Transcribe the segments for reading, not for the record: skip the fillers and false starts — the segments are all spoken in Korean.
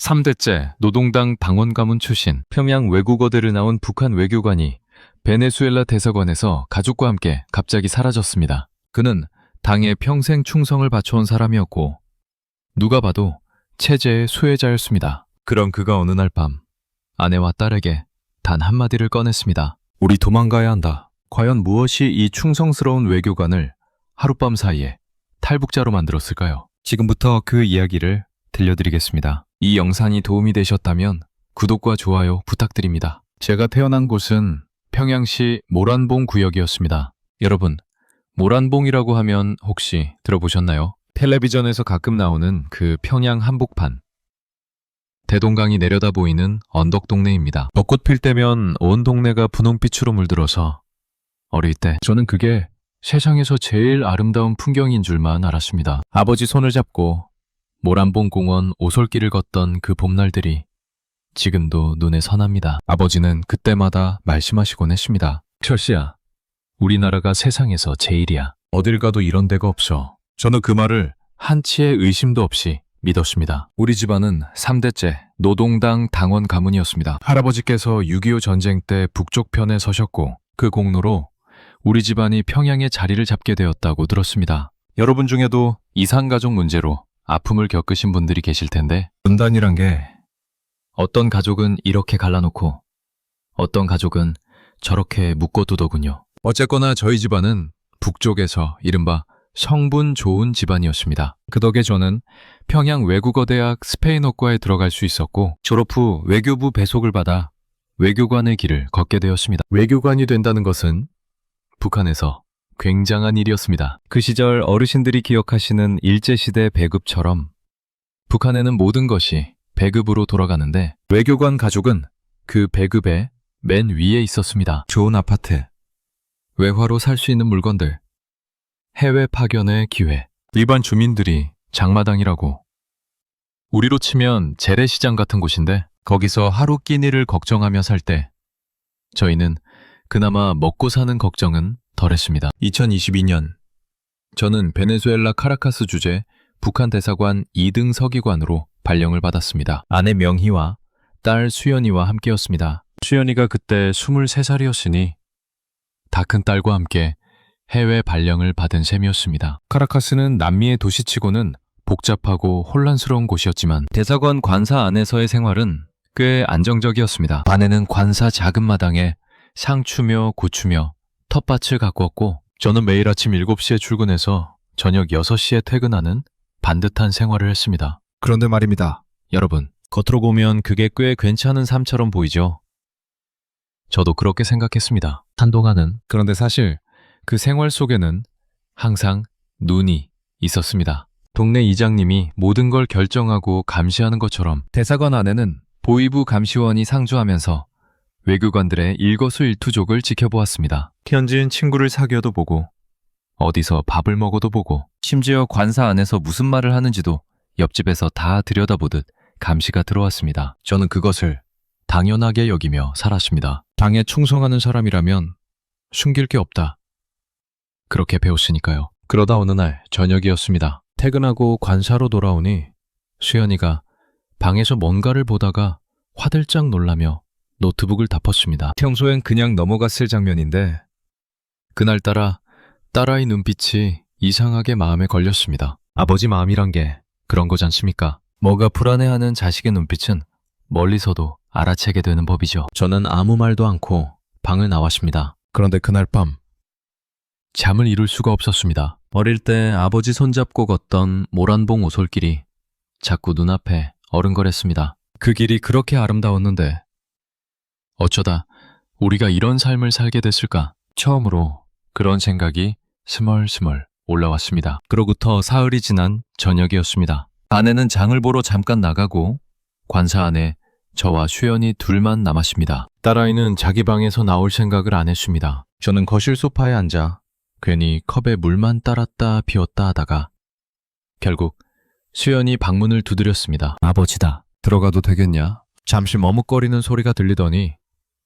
3대째 노동당 당원 가문 출신 평양 외국어대를 나온 북한 외교관이 베네수엘라 대사관에서 가족과 함께 갑자기 사라졌습니다. 그는 당에 평생 충성을 바쳐온 사람이었고 누가 봐도 체제의 수혜자였습니다. 그런 그가 어느 날 밤 아내와 딸에게 단 한마디를 꺼냈습니다. 우리 도망가야 한다. 과연 무엇이 이 충성스러운 외교관을 하룻밤 사이에 탈북자로 만들었을까요? 지금부터 그 이야기를 들려드리겠습니다. 이 영상이 도움이 되셨다면 구독과 좋아요 부탁드립니다. 제가 태어난 곳은 평양시 모란봉 구역이었습니다. 여러분, 모란봉이라고 하면 혹시 들어보셨나요? 텔레비전에서 가끔 나오는 그 평양 한복판. 대동강이 내려다 보이는 언덕 동네입니다. 벚꽃 필 때면 온 동네가 분홍빛으로 물들어서 어릴 때 저는 그게 세상에서 제일 아름다운 풍경인 줄만 알았습니다. 아버지 손을 잡고 모란봉 공원 오솔길을 걷던 그 봄날들이 지금도 눈에 선합니다. 아버지는 그때마다 말씀하시곤 했습니다. 철씨야, 우리나라가 세상에서 제일이야. 어딜 가도 이런 데가 없어. 저는 그 말을 한치의 의심도 없이 믿었습니다. 우리 집안은 3대째 노동당 당원 가문이었습니다. 할아버지께서 6.25 전쟁 때 북쪽 편에 서셨고 그 공로로 우리 집안이 평양에 자리를 잡게 되었다고 들었습니다. 여러분 중에도 이산가족 문제로 아픔을 겪으신 분들이 계실 텐데 분단이란 게 어떤 가족은 이렇게 갈라놓고 어떤 가족은 저렇게 묶어두더군요. 어쨌거나 저희 집안은 북쪽에서 이른바 성분 좋은 집안이었습니다. 그 덕에 저는 평양 외국어대학 스페인어과에 들어갈 수 있었고 졸업 후 외교부 배속을 받아 외교관의 길을 걷게 되었습니다. 외교관이 된다는 것은 북한에서 굉장한 일이었습니다. 그 시절 어르신들이 기억하시는 일제시대 배급처럼 북한에는 모든 것이 배급으로 돌아가는데 외교관 가족은 그 배급의 맨 위에 있었습니다. 좋은 아파트, 외화로 살 수 있는 물건들, 해외 파견의 기회, 일반 주민들이 장마당이라고 우리로 치면 재래시장 같은 곳인데 거기서 하루 끼니를 걱정하며 살 때 저희는 그나마 먹고 사는 걱정은 덜했습니다. 2022년 저는 베네수엘라 카라카스 주재 북한 대사관 2등 서기관으로 발령을 받았습니다. 아내 명희와 딸 수연이와 함께였습니다. 수연이가 그때 23살이었으니 다 큰 딸과 함께 해외 발령을 받은 셈이었습니다. 카라카스는 남미의 도시치고는 복잡하고 혼란스러운 곳이었지만 대사관 관사 안에서의 생활은 꽤 안정적이었습니다. 아내는 관사 작은 마당에 상추며 고추며 텃밭을 가꾸었고 저는 매일 아침 7시에 출근해서 저녁 6시에 퇴근하는 반듯한 생활을 했습니다. 그런데 말입니다. 여러분, 겉으로 보면 그게 꽤 괜찮은 삶처럼 보이죠? 저도 그렇게 생각했습니다. 한동안은. 그런데 사실 그 생활 속에는 항상 눈이 있었습니다. 동네 이장님이 모든 걸 결정하고 감시하는 것처럼 대사관 안에는 보위부 감시원이 상주하면서 외교관들의 일거수일투족을 지켜보았습니다. 현지인 친구를 사귀어도 보고 어디서 밥을 먹어도 보고 심지어 관사 안에서 무슨 말을 하는지도 옆집에서 다 들여다보듯 감시가 들어왔습니다. 저는 그것을 당연하게 여기며 살았습니다. 당에 충성하는 사람이라면 숨길 게 없다. 그렇게 배웠으니까요. 그러다 어느 날 저녁이었습니다. 퇴근하고 관사로 돌아오니 수연이가 방에서 뭔가를 보다가 화들짝 놀라며 노트북을 덮었습니다. 평소엔 그냥 넘어갔을 장면인데 그날따라 딸아이 눈빛이 이상하게 마음에 걸렸습니다. 아버지 마음이란 게 그런 거지 않습니까? 뭐가 불안해하는 자식의 눈빛은 멀리서도 알아채게 되는 법이죠. 저는 아무 말도 않고 방을 나왔습니다. 그런데 그날 밤 잠을 이룰 수가 없었습니다. 어릴 때 아버지 손잡고 걷던 모란봉 오솔길이 자꾸 눈앞에 어른거렸습니다. 그 길이 그렇게 아름다웠는데 어쩌다 우리가 이런 삶을 살게 됐을까? 처음으로 그런 생각이 스멀스멀 올라왔습니다. 그로부터 사흘이 지난 저녁이었습니다. 아내는 장을 보러 잠깐 나가고 관사 안에 저와 수연이 둘만 남았습니다. 딸아이는 자기 방에서 나올 생각을 안 했습니다. 저는 거실 소파에 앉아 괜히 컵에 물만 따랐다 비웠다 하다가 결국 수연이 방문을 두드렸습니다. 아버지다. 들어가도 되겠냐? 잠시 머뭇거리는 소리가 들리더니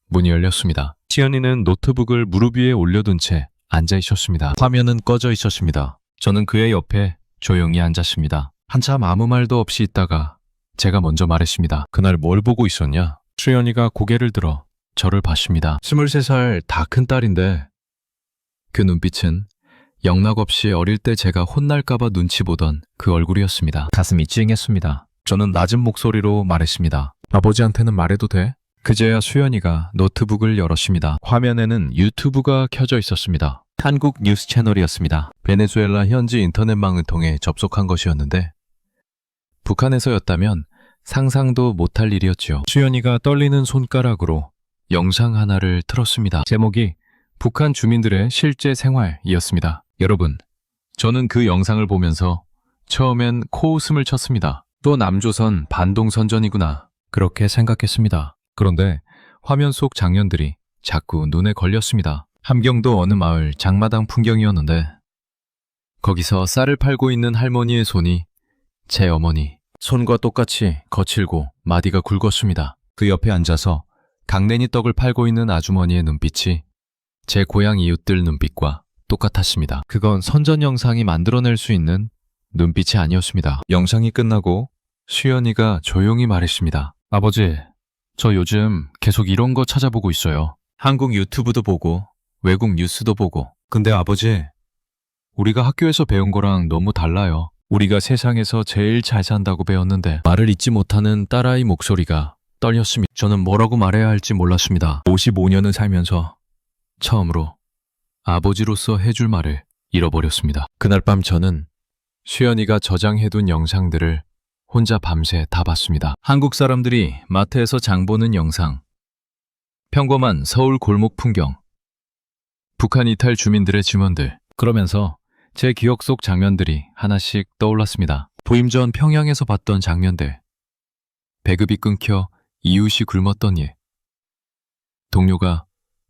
문이 열렸습니다. 수연이는 노트북을 무릎 위에 올려둔 채 앉아 있었습니다. 화면은 꺼져 있었습니다. 저는 그의 옆에 조용히 앉았습니다. 한참 아무 말도 없이 있다가 제가 먼저 말했습니다. 그날 뭘 보고 있었냐? 수연이가 고개를 들어 저를 봤습니다. 23살 다 큰 딸인데 그 눈빛은 영락없이 어릴 때 제가 혼날까봐 눈치 보던 그 얼굴이었습니다. 가슴이 찡했습니다. 저는 낮은 목소리로 말했습니다. 아버지한테는 말해도 돼? 그제야 수연이가 노트북을 열었습니다. 화면에는 유튜브가 켜져 있었습니다. 한국 뉴스 채널이었습니다. 베네수엘라 현지 인터넷망을 통해 접속한 것이었는데 북한에서였다면 상상도 못할 일이었죠. 수연이가 떨리는 손가락으로 영상 하나를 틀었습니다. 제목이 북한 주민들의 실제 생활이었습니다. 여러분, 저는 그 영상을 보면서 처음엔 코웃음을 쳤습니다. 또 남조선 반동선전이구나. 그렇게 생각했습니다. 그런데 화면 속 장면들이 자꾸 눈에 걸렸습니다. 함경도 어느 마을 장마당 풍경이었는데 거기서 쌀을 팔고 있는 할머니의 손이 제 어머니 손과 똑같이 거칠고 마디가 굵었습니다. 그 옆에 앉아서 강냉이 떡을 팔고 있는 아주머니의 눈빛이 제 고향 이웃들 눈빛과 똑같았습니다. 그건 선전 영상이 만들어낼 수 있는 눈빛이 아니었습니다. 영상이 끝나고 수연이가 조용히 말했습니다. 아버지, 저 요즘 계속 이런 거 찾아보고 있어요. 한국 유튜브도 보고 외국 뉴스도 보고. 근데 아버지, 우리가 학교에서 배운 거랑 너무 달라요. 우리가 세상에서 제일 잘 산다고 배웠는데 말을 잇지 못하는 딸아이 목소리가 떨렸습니다. 저는 뭐라고 말해야 할지 몰랐습니다. 55년을 살면서 처음으로 아버지로서 해줄 말을 잃어버렸습니다. 그날 밤 저는 수연이가 저장해둔 영상들을 혼자 밤새 다 봤습니다. 한국 사람들이 마트에서 장 보는 영상, 평범한 서울 골목 풍경, 북한 이탈 주민들의 증언들, 그러면서 제 기억 속 장면들이 하나씩 떠올랐습니다. 부임 전 평양에서 봤던 장면들, 배급이 끊겨 이웃이 굶었던 일, 동료가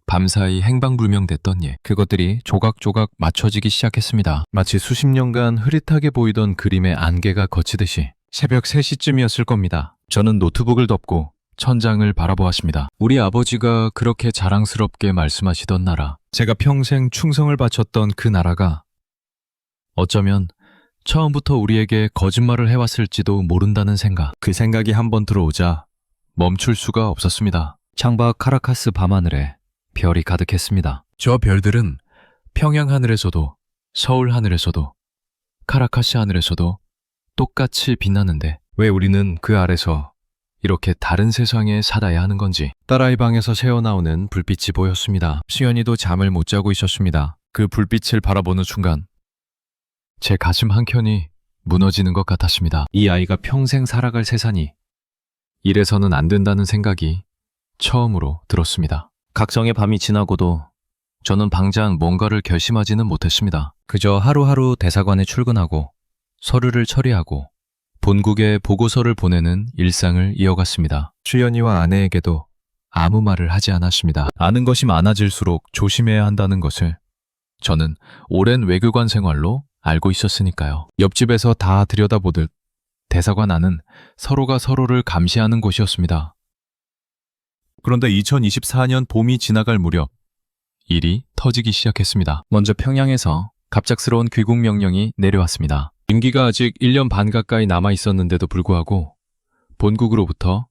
밤사이 행방불명됐던 일, 그것들이 조각조각 맞춰지기 시작했습니다. 마치 수십 년간 흐릿하게 보이던 그림의 안개가 걷히듯이. 새벽 3시쯤이었을 겁니다. 저는 노트북을 덮고 천장을 바라보았습니다. 우리 아버지가 그렇게 자랑스럽게 말씀하시던 나라, 제가 평생 충성을 바쳤던 그 나라가 어쩌면 처음부터 우리에게 거짓말을 해왔을지도 모른다는 생각, 그 생각이 한번 들어오자 멈출 수가 없었습니다. 창밖 카라카스 밤하늘에 별이 가득했습니다. 저 별들은 평양 하늘에서도 서울 하늘에서도 카라카스 하늘에서도 똑같이 빛나는데 왜 우리는 그 아래서 이렇게 다른 세상에 살아야 하는 건지. 딸아이 방에서 새어나오는 불빛이 보였습니다. 수연이도 잠을 못 자고 있었습니다. 그 불빛을 바라보는 순간 제 가슴 한켠이 무너지는 것 같았습니다. 이 아이가 평생 살아갈 세상이 이래서는 안 된다는 생각이 처음으로 들었습니다. 각성의 밤이 지나고도 저는 당장 뭔가를 결심하지는 못했습니다. 그저 하루하루 대사관에 출근하고 서류를 처리하고 본국에 보고서를 보내는 일상을 이어갔습니다. 수연이와 아내에게도 아무 말을 하지 않았습니다. 아는 것이 많아질수록 조심해야 한다는 것을 저는 오랜 외교관 생활로 알고 있었으니까요. 옆집에서 다 들여다보듯 대사관 안은 서로가 서로를 감시하는 곳이었습니다. 그런데 2024년 봄이 지나갈 무렵 일이 터지기 시작했습니다. 먼저 평양에서 갑작스러운 귀국 명령이 내려왔습니다. 임기가 아직 1년 반 가까이 남아 있었는데도 불구하고 본국으로부터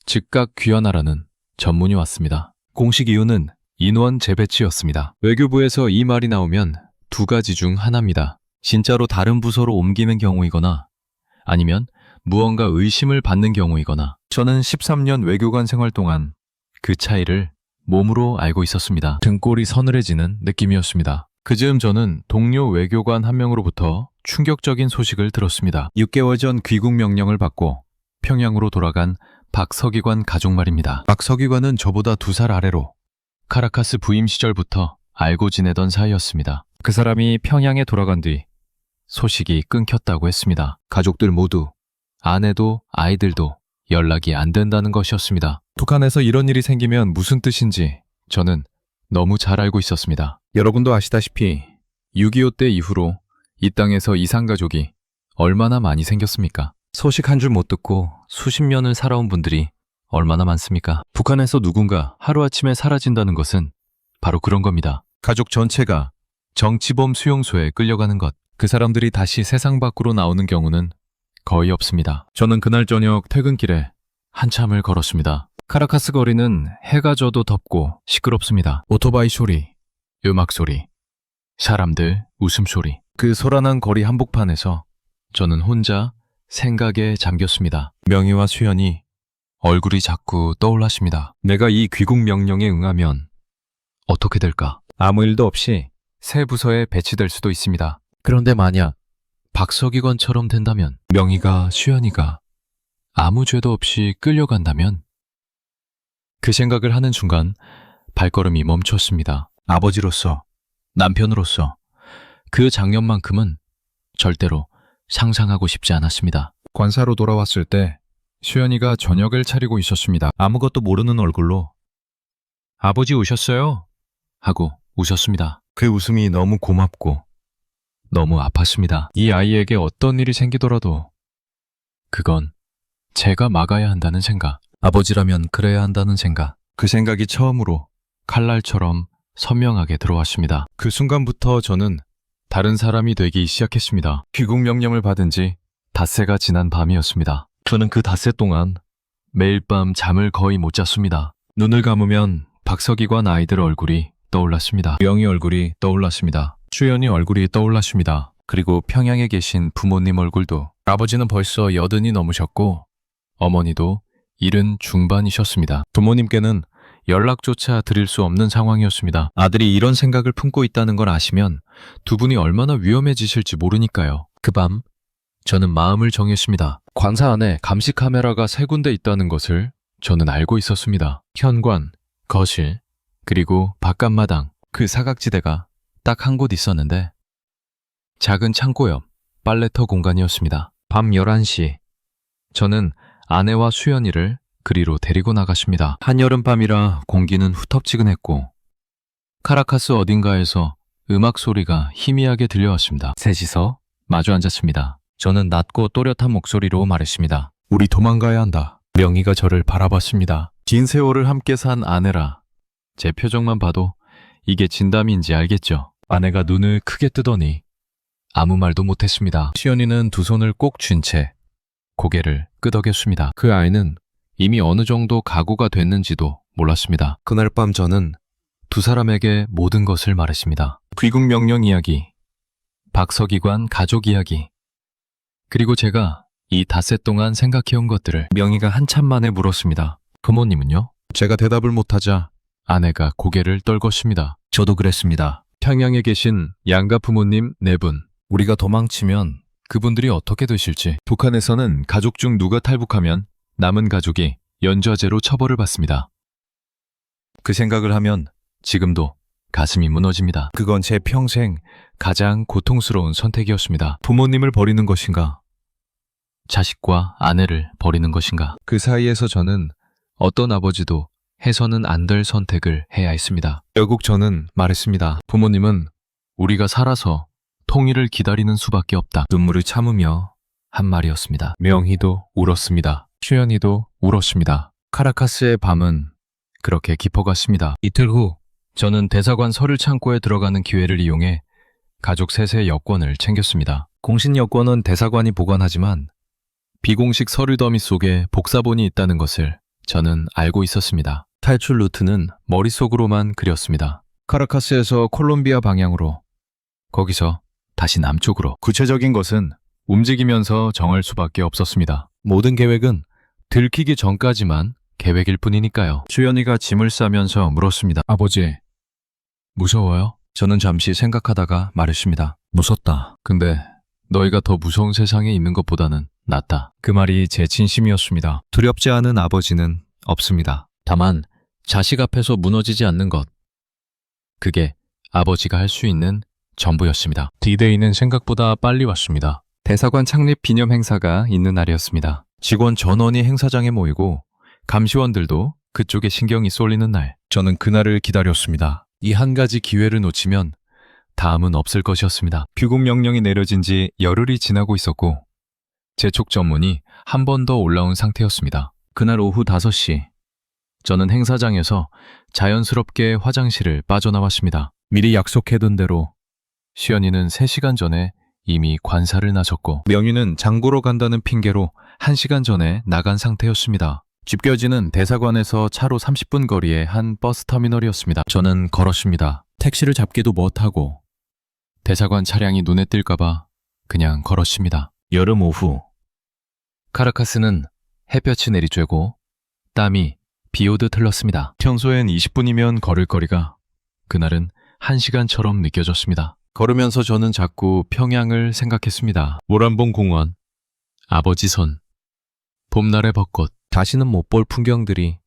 즉각 귀환하라는 전문이 왔습니다. 공식 이유는 인원 재배치였습니다. 외교부에서 이 말이 나오면 두 가지 중 하나입니다. 진짜로 다른 부서로 옮기는 경우이거나 아니면 무언가 의심을 받는 경우이거나. 저는 13년 외교관 생활 동안 그 차이를 몸으로 알고 있었습니다. 등골이 서늘해지는 느낌이었습니다. 그즈음 저는 동료 외교관 한 명으로부터 충격적인 소식을 들었습니다. 6개월 전 귀국 명령을 받고 평양으로 돌아간 박 서기관 가족 말입니다. 박 서기관은 저보다 2살 아래로 카라카스 부임 시절부터 알고 지내던 사이였습니다. 그 사람이 평양에 돌아간 뒤 소식이 끊겼다고 했습니다. 가족들 모두, 아내도 아이들도 연락이 안 된다는 것이었습니다. 북한에서 이런 일이 생기면 무슨 뜻인지 저는 너무 잘 알고 있었습니다. 여러분도 아시다시피 6.25 때 이후로 이 땅에서 이산가족이 얼마나 많이 생겼습니까? 소식 한 줄 못 듣고 수십 년을 살아온 분들이 얼마나 많습니까? 북한에서 누군가 하루아침에 사라진다는 것은 바로 그런 겁니다. 가족 전체가 정치범 수용소에 끌려가는 것. 그 사람들이 다시 세상 밖으로 나오는 경우는 거의 없습니다. 저는 그날 저녁 퇴근길에 한참을 걸었습니다. 카라카스 거리는 해가 져도 덥고 시끄럽습니다. 오토바이 소리, 음악 소리, 사람들 웃음소리. 그 소란한 거리 한복판에서 저는 혼자 생각에 잠겼습니다. 명희와 수연이 얼굴이 자꾸 떠올랐습니다. 내가 이 귀국 명령에 응하면 어떻게 될까? 아무 일도 없이 새 부서에 배치될 수도 있습니다. 그런데 만약 박서기관처럼 된다면, 명희가 수연이가 아무 죄도 없이 끌려간다면, 그 생각을 하는 순간 발걸음이 멈췄습니다. 아버지로서, 남편으로서 그 장면만큼은 절대로 상상하고 싶지 않았습니다. 관사로 돌아왔을 때 수연이가 저녁을 차리고 있었습니다. 아무것도 모르는 얼굴로 아버지 오셨어요? 하고 웃었습니다. 그 웃음이 너무 고맙고 너무 아팠습니다. 이 아이에게 어떤 일이 생기더라도 그건 제가 막아야 한다는 생각, 아버지라면 그래야 한다는 생각, 그 생각이 처음으로 칼날처럼 선명하게 들어왔습니다. 그 순간부터 저는 다른 사람이 되기 시작했습니다. 귀국 명령을 받은 지 닷새가 지난 밤이었습니다. 저는 그 닷새 동안 매일 밤 잠을 거의 못 잤습니다. 눈을 감으면 박서기관 아이들 얼굴이 떠올랐습니다. 명희 얼굴이 떠올랐습니다. 수연이 얼굴이 떠올랐습니다. 그리고 평양에 계신 부모님 얼굴도. 아버지는 벌써 80이 넘으셨고 어머니도 70 중반이셨습니다. 부모님께는 연락조차 드릴 수 없는 상황이었습니다. 아들이 이런 생각을 품고 있다는 걸 아시면 두 분이 얼마나 위험해지실지 모르니까요. 그 밤 저는 마음을 정했습니다. 관사 안에 감시 카메라가 3군데 있다는 것을 저는 알고 있었습니다. 현관, 거실, 그리고 바깥마당, 그 사각지대가 딱 한 곳 있었는데 작은 창고 옆 빨래터 공간이었습니다. 밤 11시 저는 아내와 수연이를 그리로 데리고 나갔습니다. 한여름밤이라 공기는 후텁지근했고 카라카스 어딘가에서 음악 소리가 희미하게 들려왔습니다. 셋이서 마주 앉았습니다. 저는 낮고 또렷한 목소리로 말했습니다. 우리 도망가야 한다. 명희가 저를 바라봤습니다. 긴 세월을 함께 산 아내라 제 표정만 봐도 이게 진담인지 알겠죠. 아내가 눈을 크게 뜨더니 아무 말도 못했습니다. 수연이는 두 손을 꼭 쥔 채 고개를 끄덕였습니다. 그 아이는 이미 어느 정도 각오가 됐는지도 몰랐습니다. 그날 밤 저는 두 사람에게 모든 것을 말했습니다. 귀국 명령 이야기, 박서기관 가족 이야기, 그리고 제가 이 닷새 동안 생각해온 것들을. 명희가 한참 만에 물었습니다. 부모님은요? 제가 대답을 못하자 아내가 고개를 떨궜습니다. 저도 그랬습니다. 평양에 계신 양가 부모님 4분. 우리가 도망치면 그분들이 어떻게 되실지. 북한에서는 가족 중 누가 탈북하면 남은 가족이 연좌제로 처벌을 받습니다. 그 생각을 하면 지금도 가슴이 무너집니다. 그건 제 평생 가장 고통스러운 선택이었습니다. 부모님을 버리는 것인가? 자식과 아내를 버리는 것인가? 그 사이에서 저는 어떤 아버지도 해서는 안 될 선택을 해야 했습니다. 결국 저는 말했습니다. 부모님은 우리가 살아서 통일을 기다리는 수밖에 없다. 눈물을 참으며 한 말이었습니다. 명희도 울었습니다. 수연이도 울었습니다. 카라카스의 밤은 그렇게 깊어갔습니다. 이틀 후 저는 대사관 서류 창고에 들어가는 기회를 이용해 가족 셋의 여권을 챙겼습니다. 공식 여권은 대사관이 보관하지만 비공식 서류 더미 속에 복사본이 있다는 것을 저는 알고 있었습니다. 탈출 루트는 머릿속으로만 그렸습니다. 카라카스에서 콜롬비아 방향으로, 거기서 다시 남쪽으로. 구체적인 것은 움직이면서 정할 수밖에 없었습니다. 모든 계획은 들키기 전까지만 계획일 뿐이니까요. 수연이가 짐을 싸면서 물었습니다. 아버지, 무서워요? 저는 잠시 생각하다가 말했습니다. 무섭다. 근데 너희가 더 무서운 세상에 있는 것보다는 낫다. 그 말이 제 진심이었습니다. 두렵지 않은 아버지는 없습니다. 다만 자식 앞에서 무너지지 않는 것, 그게 아버지가 할 수 있는 전부였습니다. D-Day는 생각보다 빨리 왔습니다. 대사관 창립 기념 행사가 있는 날이었습니다. 직원 전원이 행사장에 모이고 감시원들도 그쪽에 신경이 쏠리는 날. 저는 그날을 기다렸습니다. 이 한 가지 기회를 놓치면 다음은 없을 것이었습니다. 귀국 명령이 내려진 지 열흘이 지나고 있었고 재촉 전문이 한 번 더 올라온 상태였습니다. 그날 오후 5시 저는 행사장에서 자연스럽게 화장실을 빠져나왔습니다. 미리 약속해둔 대로 수연이는 3시간 전에 이미 관사를 나섰고 명희는 장보러 간다는 핑계로 1시간 전에 나간 상태였습니다. 집결지는 대사관에서 차로 30분 거리의 한 버스터미널이었습니다. 저는 걸었습니다. 택시를 잡기도 못하고 대사관 차량이 눈에 띌까봐 그냥 걸었습니다. 여름 오후 카라카스는 햇볕이 내리쬐고 땀이 비오듯 흘렀습니다. 평소엔 20분이면 걸을 거리가 그날은 1시간처럼 느껴졌습니다. 걸으면서 저는 자꾸 평양을 생각했습니다. 모란봉 공원, 아버지 손, 봄날의 벚꽃, 다시는 못 볼 풍경들이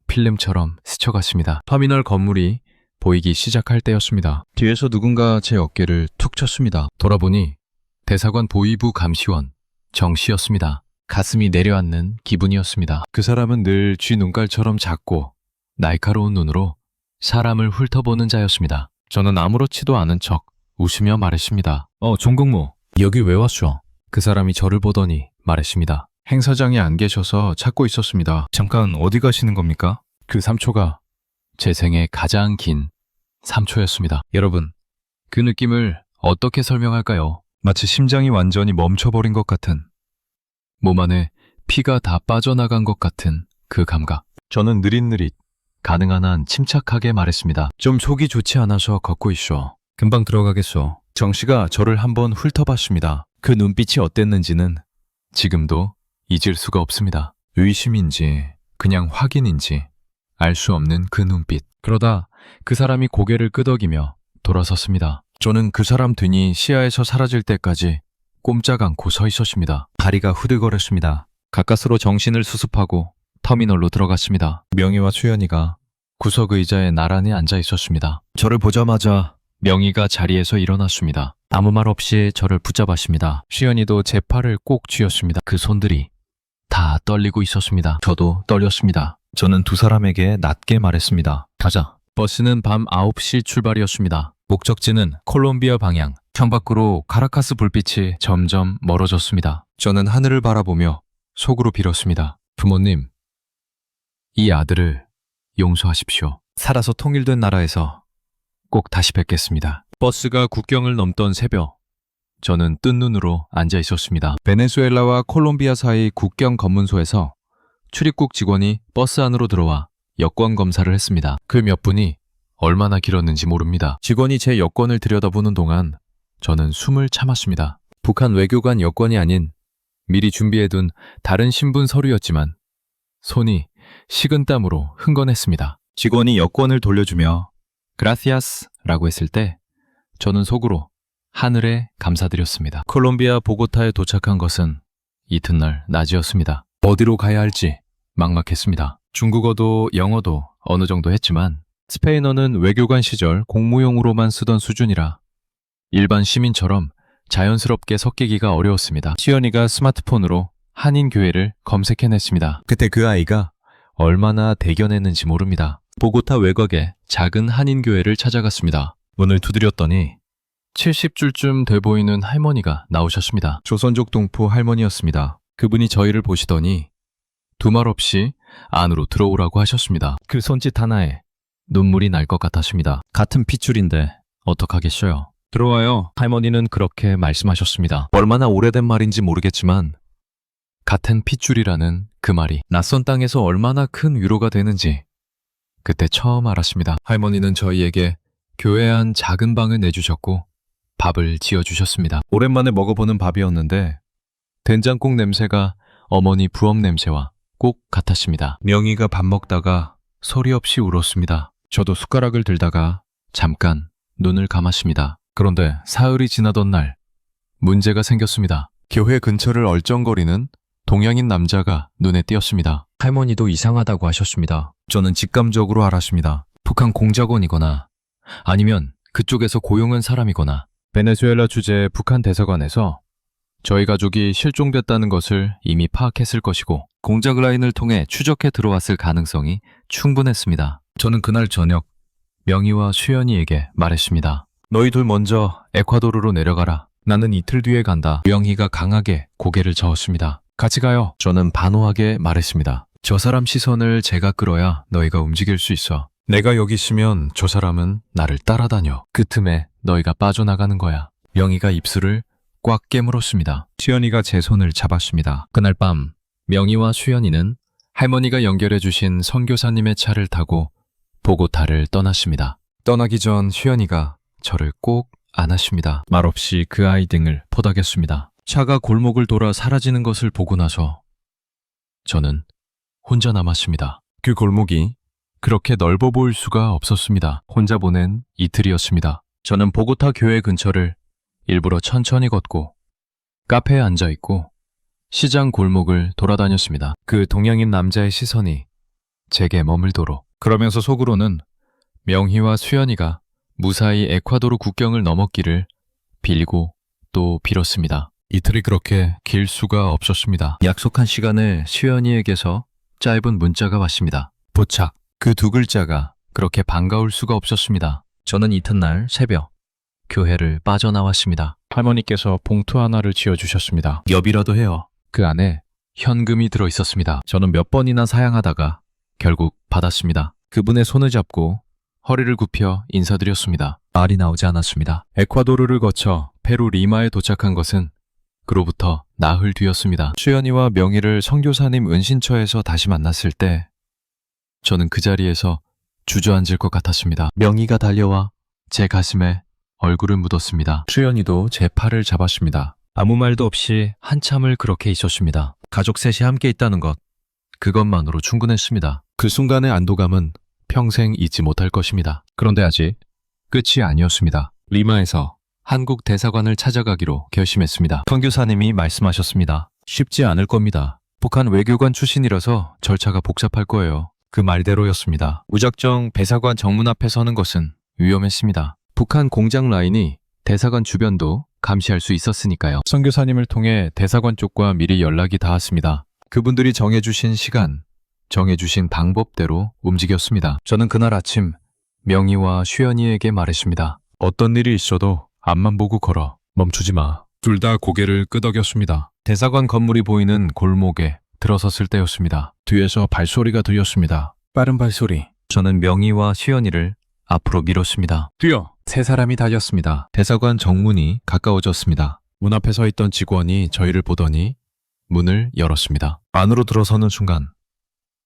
필름처럼 스쳐갔습니다. 터미널 건물이 보이기 시작할 때였습니다. 뒤에서 누군가 제 어깨를 툭 쳤습니다. 돌아보니 대사관 보위부 감시원 정씨였습니다. 가슴이 내려앉는 기분이었습니다. 그 사람은 늘 쥐 눈깔처럼 작고 날카로운 눈으로 사람을 훑어보는 자였습니다. 저는 아무렇지도 않은 척 웃으며 말했습니다. 종국무, 여기 왜 왔어? 그 사람이 저를 보더니 말했습니다. 행사장에 안 계셔서 찾고 있었습니다. 잠깐 어디 가시는 겁니까? 그 3초가 제 생애 가장 긴 3초였습니다. 여러분, 그 느낌을 어떻게 설명할까요? 마치 심장이 완전히 멈춰버린 것 같은, 몸 안에 피가 다 빠져나간 것 같은 그 감각. 저는 느릿느릿, 가능한 한 침착하게 말했습니다. 좀 속이 좋지 않아서 걷고 있어. 금방 들어가겠어. 정씨가 저를 한번 훑어봤습니다. 그 눈빛이 어땠는지는 지금도 잊을 수가 없습니다. 의심인지 그냥 확인인지 알 수 없는 그 눈빛. 그러다 그 사람이 고개를 끄덕이며 돌아섰습니다. 저는 그 사람 등이 시야에서 사라질 때까지 꼼짝 않고 서 있었습니다. 다리가 후들거렸습니다. 가까스로 정신을 수습하고 터미널로 들어갔습니다. 명희와 수연이가 구석 의자에 나란히 앉아 있었습니다. 저를 보자마자 명희가 자리에서 일어났습니다. 아무 말 없이 저를 붙잡았습니다. 수연이도 제 팔을 꼭 쥐었습니다. 그 손들이 다 떨리고 있었습니다. 저도 떨렸습니다. 저는 두 사람에게 낮게 말했습니다. 가자. 버스는 밤 9시 출발이었습니다. 목적지는 콜롬비아 방향. 창밖으로 카라카스 불빛이 점점 멀어졌습니다. 저는 하늘을 바라보며 속으로 빌었습니다. 부모님, 이 아들을 용서하십시오. 살아서 통일된 나라에서 꼭 다시 뵙겠습니다. 버스가 국경을 넘던 새벽, 저는 뜬 눈으로 앉아 있었습니다. 베네수엘라와 콜롬비아 사이 국경 검문소에서 출입국 직원이 버스 안으로 들어와 여권 검사를 했습니다. 그 몇 분이 얼마나 길었는지 모릅니다. 직원이 제 여권을 들여다보는 동안 저는 숨을 참았습니다. 북한 외교관 여권이 아닌 미리 준비해둔 다른 신분 서류였지만 손이 식은땀으로 흥건했습니다. 직원이 여권을 돌려주며 그라시아스라고 했을 때 저는 속으로 하늘에 감사드렸습니다. 콜롬비아 보고타에 도착한 것은 이튿날 낮이었습니다. 어디로 가야 할지 막막했습니다. 중국어도 영어도 어느 정도 했지만 스페인어는 외교관 시절 공무용으로만 쓰던 수준이라 일반 시민처럼 자연스럽게 섞이기가 어려웠습니다. 시연이가 스마트폰으로 한인교회를 검색해냈습니다. 그때 그 아이가 얼마나 대견했는지 모릅니다. 보고타 외곽에 작은 한인교회를 찾아갔습니다. 문을 두드렸더니 70줄쯤 돼 보이는 할머니가 나오셨습니다. 조선족 동포 할머니였습니다. 그분이 저희를 보시더니 두말 없이 안으로 들어오라고 하셨습니다. 그 손짓 하나에 눈물이 날 것 같았습니다. 같은 핏줄인데 어떡하겠어요. 들어와요. 할머니는 그렇게 말씀하셨습니다. 얼마나 오래된 말인지 모르겠지만 같은 핏줄이라는 그 말이 낯선 땅에서 얼마나 큰 위로가 되는지 그때 처음 알았습니다. 할머니는 저희에게 교회 안 작은 방을 내주셨고 밥을 지어주셨습니다. 오랜만에 먹어보는 밥이었는데 된장국 냄새가 어머니 부엌 냄새와 꼭 같았습니다. 명희가 밥 먹다가 소리 없이 울었습니다. 저도 숟가락을 들다가 잠깐 눈을 감았습니다. 그런데 사흘이 지나던 날 문제가 생겼습니다. 교회 근처를 얼쩡거리는 동양인 남자가 눈에 띄었습니다. 할머니도 이상하다고 하셨습니다. 저는 직감적으로 알았습니다. 북한 공작원이거나 아니면 그쪽에서 고용한 사람이거나 베네수엘라 주재 북한 대사관에서 저희 가족이 실종됐다는 것을 이미 파악했을 것이고 공작 라인을 통해 추적해 들어왔을 가능성이 충분했습니다. 저는 그날 저녁 명희와 수연이에게 말했습니다. 너희들 먼저 에콰도르로 내려가라. 나는 이틀 뒤에 간다. 명희가 강하게 고개를 저었습니다. 같이 가요. 저는 단호하게 말했습니다. 저 사람 시선을 제가 끌어야 너희가 움직일 수 있어. 내가 여기 있으면 저 사람은 나를 따라다녀. 그 틈에 너희가 빠져나가는 거야. 명희가 입술을 꽉 깨물었습니다. 수연이가 제 손을 잡았습니다. 그날 밤 명희와 수연이는 할머니가 연결해 주신 선교사님의 차를 타고 보고타를 떠났습니다. 떠나기 전 수연이가 저를 꼭 안았습니다. 말없이 그 아이 등을 포닥였습니다. 차가 골목을 돌아 사라지는 것을 보고 나서 저는 혼자 남았습니다. 그 골목이 그렇게 넓어 보일 수가 없었습니다. 혼자 보낸 이틀이었습니다. 저는 보고타 교회 근처를 일부러 천천히 걷고 카페에 앉아 있고 시장 골목을 돌아다녔습니다. 그 동양인 남자의 시선이 제게 머물도록. 그러면서 속으로는 명희와 수연이가 무사히 에콰도르 국경을 넘었기를 빌고 또 빌었습니다. 이틀이 그렇게 길 수가 없었습니다. 약속한 시간에 수연이에게서 짧은 문자가 왔습니다. 도착. 그 두 글자가 그렇게 반가울 수가 없었습니다. 저는 이튿날 새벽 교회를 빠져나왔습니다. 할머니께서 봉투 하나를 쥐어주셨습니다. 여비라도 해요. 그 안에 현금이 들어있었습니다. 저는 몇 번이나 사양하다가 결국 받았습니다. 그분의 손을 잡고 허리를 굽혀 인사드렸습니다. 말이 나오지 않았습니다. 에콰도르를 거쳐 페루 리마에 도착한 것은 그로부터 나흘 뒤였습니다. 수연이와 명희를 선교사님 은신처에서 다시 만났을 때 저는 그 자리에서 주저앉을 것 같았습니다. 명희가 달려와 제 가슴에 얼굴을 묻었습니다. 수연이도 제 팔을 잡았습니다. 아무 말도 없이 한참을 그렇게 있었습니다. 가족 셋이 함께 있다는 것, 그것만으로 충분했습니다. 그 순간의 안도감은 평생 잊지 못할 것입니다. 그런데 아직 끝이 아니었습니다. 리마에서 한국 대사관을 찾아가기로 결심했습니다. 선교사님이 말씀하셨습니다. 쉽지 않을 겁니다. 북한 외교관 출신이라서 절차가 복잡할 거예요. 그 말대로였습니다. 무작정 대사관 정문 앞에 서는 것은 위험했습니다. 북한 공장 라인이 대사관 주변도 감시할 수 있었으니까요. 선교사님을 통해 대사관 쪽과 미리 연락이 닿았습니다. 그분들이 정해주신 시간, 정해주신 방법대로 움직였습니다. 저는 그날 아침 명희와 수연이에게 말했습니다. 어떤 일이 있어도 앞만 보고 걸어. 멈추지 마. 둘 다 고개를 끄덕였습니다. 대사관 건물이 보이는 골목에 들어섰을 때였습니다. 뒤에서 발소리가 들렸습니다. 빠른 발소리. 저는 명희와 수연이를 앞으로 밀었습니다. 뛰어! 세 사람이 달렸습니다. 대사관 정문이 가까워졌습니다. 문 앞에 서 있던 직원이 저희를 보더니 문을 열었습니다. 안으로 들어서는 순간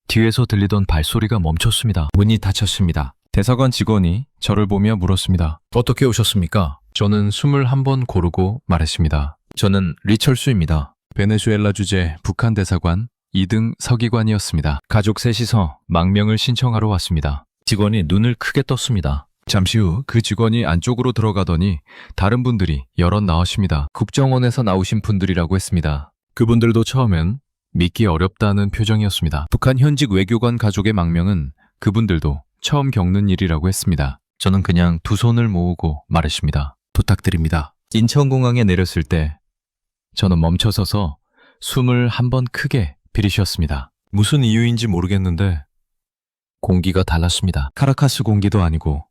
뒤에서 들리던 발소리가 멈췄습니다. 문이 닫혔습니다. 대사관 직원이 저를 보며 물었습니다. 어떻게 오셨습니까? 저는 숨을 한번 고르고 말했습니다. 저는 리철수입니다. 베네수엘라 주재 북한 대사관 2등 서기관이었습니다. 가족 셋이서 망명을 신청하러 왔습니다. 직원이 눈을 크게 떴습니다. 잠시 후 그 직원이 안쪽으로 들어가더니 다른 분들이 여럿 나왔습니다. 국정원에서 나오신 분들이라고 했습니다. 그분들도 처음엔 믿기 어렵다는 표정이었습니다. 북한 현직 외교관 가족의 망명은 그분들도 처음 겪는 일이라고 했습니다. 저는 그냥 두 손을 모으고 말했습니다. 부탁드립니다. 인천공항에 내렸을 때 저는 멈춰서서 숨을 한번 크게 들이쉬었습니다. 무슨 이유인지 모르겠는데 공기가 달랐습니다. 카라카스 공기도 아니고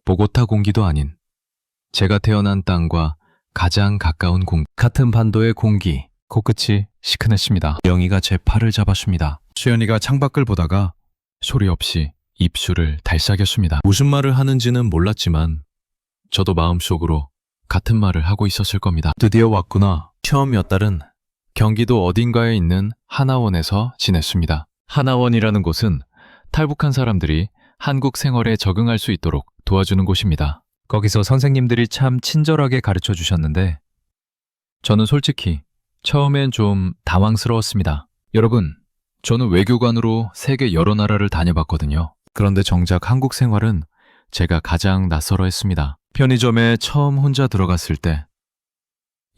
보고타 공기도 아닌 제가 태어난 땅과 가장 가까운 같은 반도의 공기. 코끝이 시큰했습니다. 명희가 제 팔을 잡았습니다. 수연이가 창밖을 보다가 소리 없이 입술을 달싹였습니다. 무슨 말을 하는지는 몰랐지만 저도 마음속으로 같은 말을 하고 있었을 겁니다. 드디어 왔구나. 처음 몇 달은 경기도 어딘가에 있는 하나원에서 지냈습니다. 하나원이라는 곳은 탈북한 사람들이 한국 생활에 적응할 수 있도록 도와주는 곳입니다. 거기서 선생님들이 참 친절하게 가르쳐 주셨는데 저는 솔직히 처음엔 좀 당황스러웠습니다. 여러분, 저는 외교관으로 세계 여러 나라를 다녀봤거든요. 그런데 정작 한국 생활은 제가 가장 낯설어 했습니다. 편의점에 처음 혼자 들어갔을 때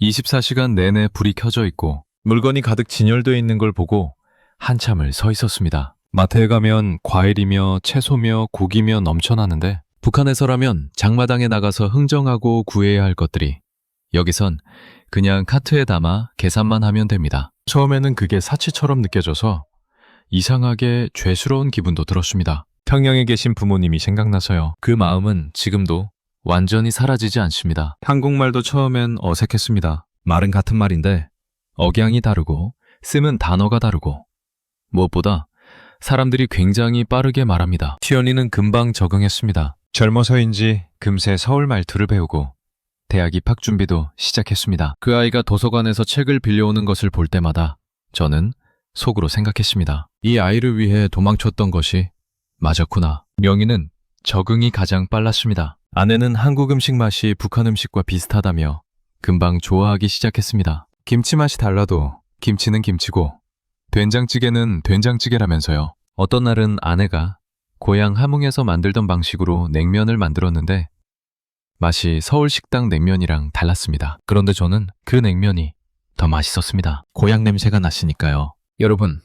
24시간 내내 불이 켜져 있고 물건이 가득 진열되어 있는 걸 보고 한참을 서 있었습니다. 마트에 가면 과일이며 채소며 고기며 넘쳐나는데 북한에서라면 장마당에 나가서 흥정하고 구해야 할 것들이 여기선 그냥 카트에 담아 계산만 하면 됩니다. 처음에는 그게 사치처럼 느껴져서 이상하게 죄스러운 기분도 들었습니다. 평양에 계신 부모님이 생각나서요. 그 마음은 지금도 완전히 사라지지 않습니다. 한국말도 처음엔 어색했습니다. 말은 같은 말인데 억양이 다르고 쓰는 단어가 다르고 무엇보다 사람들이 굉장히 빠르게 말합니다. 수연이는 금방 적응했습니다. 젊어서인지 금세 서울 말투를 배우고 대학 입학 준비도 시작했습니다. 그 아이가 도서관에서 책을 빌려오는 것을 볼 때마다 저는 속으로 생각했습니다. 이 아이를 위해 도망쳤던 것이 맞았구나. 명희는 적응이 가장 빨랐습니다. 아내는 한국 음식 맛이 북한 음식과 비슷하다며 금방 좋아하기 시작했습니다. 김치 맛이 달라도 김치는 김치고 된장찌개는 된장찌개라면서요. 어떤 날은 아내가 고향 함흥에서 만들던 방식으로 냉면을 만들었는데 맛이 서울 식당 냉면이랑 달랐습니다. 그런데 저는 그 냉면이 더 맛있었습니다. 고향 냄새가 났으니까요. 여러분,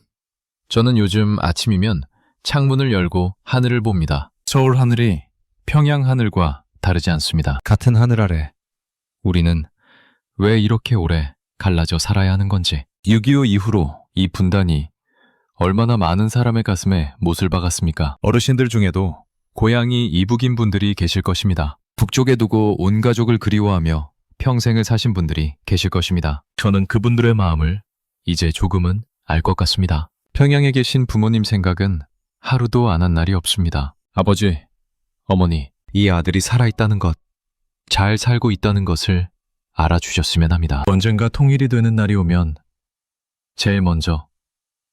저는 요즘 아침이면 창문을 열고 하늘을 봅니다. 서울 하늘이 평양 하늘과 다르지 않습니다. 같은 하늘 아래 우리는 왜 이렇게 오래 갈라져 살아야 하는 건지. 6.25 이후로 이 분단이 얼마나 많은 사람의 가슴에 못을 박았습니까? 어르신들 중에도 고향이 이북인 분들이 계실 것입니다. 북쪽에 두고 온 가족을 그리워하며 평생을 사신 분들이 계실 것입니다. 저는 그분들의 마음을 이제 조금은 알 것 같습니다. 평양에 계신 부모님 생각은 하루도 안 한 날이 없습니다. 아버지, 어머니, 이 아들이 살아있다는 것, 잘 살고 있다는 것을 알아주셨으면 합니다. 언젠가 통일이 되는 날이 오면 제일 먼저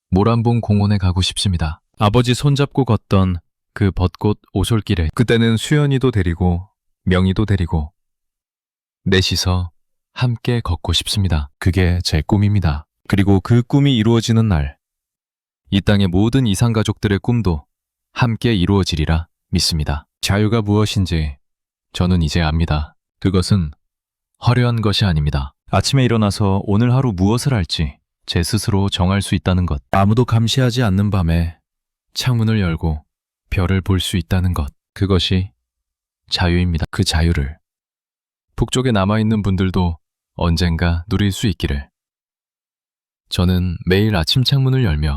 모란봉 공원에 가고 싶습니다. 아버지 손잡고 걷던 그 벚꽃 오솔길에 그때는 수연이도 데리고 명희도 데리고 넷이서 함께 걷고 싶습니다. 그게 제 꿈입니다. 그리고 그 꿈이 이루어지는 날, 이 땅의 모든 이산가족들의 꿈도 함께 이루어지리라 믿습니다. 자유가 무엇인지 저는 이제 압니다. 그것은 화려한 것이 아닙니다. 아침에 일어나서 오늘 하루 무엇을 할지 제 스스로 정할 수 있다는 것. 아무도 감시하지 않는 밤에 창문을 열고 별을 볼 수 있다는 것. 그것이 자유입니다. 그 자유를 북쪽에 남아있는 분들도 언젠가 누릴 수 있기를. 저는 매일 아침 창문을 열며